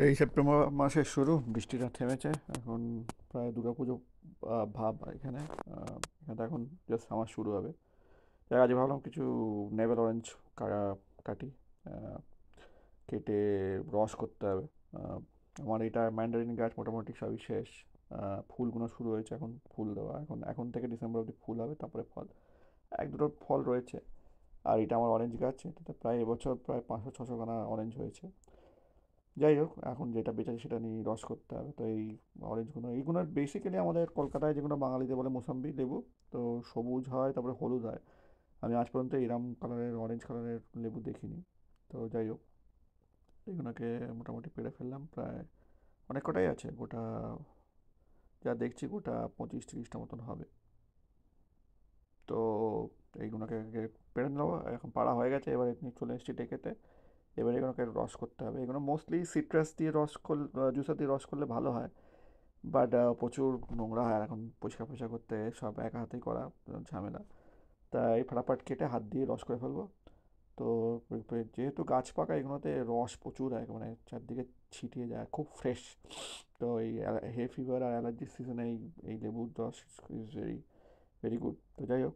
এই সেপ্টেম্বর মাসের শুরু, বৃষ্টিটা থেমেছে এখন। প্রায় দুর্গাপুজো ভাব এখানে। এখানে তো এখন জাস্ট আমার শুরু হবে। তাই আজ ভাবলাম কিছু নেভেল অরেঞ্জ কাটি। আহ, কেটে রস করতে হবে। আহ, আমার এটা ম্যান্ডারিন গাছ মোটামুটি সবই শেষ। ফুলগুলো শুরু হয়েছে এখন ফুল দেওয়া, এখন এখন থেকে ডিসেম্বর অবধি ফুল হবে, তারপরে ফল। এক দুটো ফল রয়েছে। আর এটা আমার অরেঞ্জ গাছ, এটাতে প্রায় এবছর প্রায় 500-600 খানা অরেঞ্জ হয়েছে। যাই হোক, এখন যেটা বেঁচে আছে সেটা নিয়ে রস করতে হবে। তো এই অরেঞ্জগুলো, এইগুলো বেসিক্যালি আমাদের কলকাতায় যেগুলো বাঙালিতে বলে মোসাম্বি লেবু। তো সবুজ হয়, তারপরে হলুদ হয়। আমি আজ পর্যন্ত এরম কালারের, অরেঞ্জ কালারের লেবু দেখিনি। তো যাই হোক, এগুলোকে মোটামুটি পেড়ে ফেললাম প্রায়। অনেক কটাই আছে, গোটা যা দেখছি গোটা 25-30টা মতন হবে। তো এইগুলোকে আগে পেড়ে নেবো, এখন পাড়া হয়ে গেছে, এবার এমনি চলে এসেছি ডেকেতে। এবার এগুলোকে রস করতে হবে। এগুলো মোস্টলি সিট্রাস দিয়ে রস করলে, জুসার দিয়ে রস করলে ভালো হয়। বাট প্রচুর নোংরা হয়, আর এখন পরিষ্কার পরিষ্কার করতে সব একা হাতেই করা ঝামেলা। তাই ফাটাফাট কেটে হাত দিয়ে রস করে ফেলবো। তো যেহেতু গাছ পাকা, এগুলোতে রস প্রচুর হয়, মানে চারদিকে ছিটিয়ে যায়, খুব ফ্রেশ। তো এই হে ফিভার আর অ্যালার্জির সিজনে এই এই লেবুর রস ইজ ভেরি ভেরি গুড। তো যাই হোক,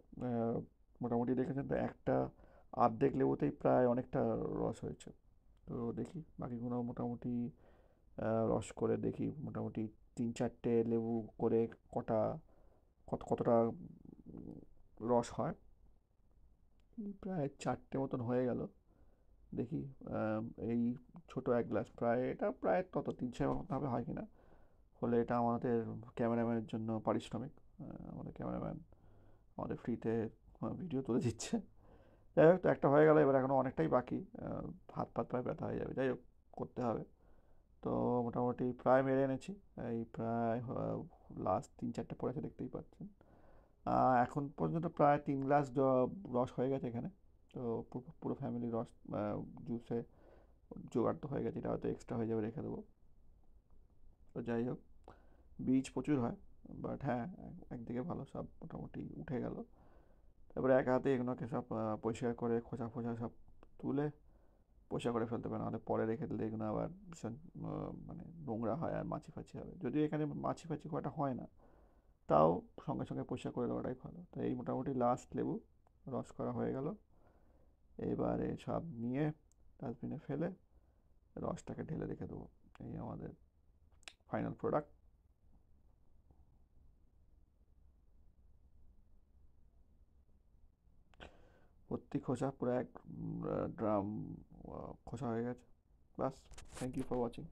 মোটামুটি দেখেছেন তো একটা অর্ধেক লেবুতেই প্রায় অনেকটা রস হয়েছে। তো দেখি বাকিগুলো মোটামুটি রস করে দেখি, মোটামুটি 3-4টে লেবু করে কটা, কতটা রস হয়। প্রায় 4টে মতন হয়ে গেল। দেখি আহ, এই ছোট 1 গ্লাস, প্রায় এটা প্রায় তত 3-4 মতন হবে, হয় কিনা। হলে এটা আমাদের ক্যামেরাম্যানের জন্য পারিশ্রমিক। আমাদের ক্যামেরাম্যান আমাদের ফ্রিতে ভিডিও তুলে দিচ্ছে। যাই হোক, তো একটা হয়ে গেল, এবার এখনও অনেকটাই বাকি। হাত পাত পায়ে ব্যথা হয়ে যাবে, যাই হোক, করতে হবে। তো মোটামুটি প্রায় মেরে এনেছি। এই প্রায় লাস্ট 3-4টে পড়েছে, দেখতেই পাচ্ছেন। এখন পর্যন্ত প্রায় 3 গ্লাস রস হয়ে গেছে এখানে। তো পুরো পুরো ফ্যামিলি রস জুসে জোগাড় তো হয়ে গেছে, এটা হয়তো এক্সট্রা হয়ে যাবে, রেখে দেবো। তো যাই হোক, বীজ প্রচুর হয়। বাট হ্যাঁ, একদিকে ভালো, সব মোটামুটি উঠে গেল। তারপরে এক হাতে এগুলোকে সব পরিষ্কার করে খোসা ফোসা সব তুলে পরিষ্কার করে ফেলতে হবে, নাহলে পরে রেখে দিলে এগুলো আবার ভীষণ মানে নোংরা হয় আর মাছি ফাছি হবে। যদিও এখানে মাছি ফাছি খুব একটা হয় না, তাও সঙ্গে সঙ্গে পরিষ্কার করে দেওয়াটাই ভালো। তো এই মোটামুটি লাস্ট লেবু রস করা হয়ে গেল। এবারে সব নিয়ে ডাস্টবিনে ফেলে রসটাকে ঢেলে রেখে দেবো। এই আমাদের ফাইনাল প্রোডাক্ট। ভর্তি খোসা, পুরো এক ড্রাম খোসা হয়ে গেছে। বাস। Thank you for watching.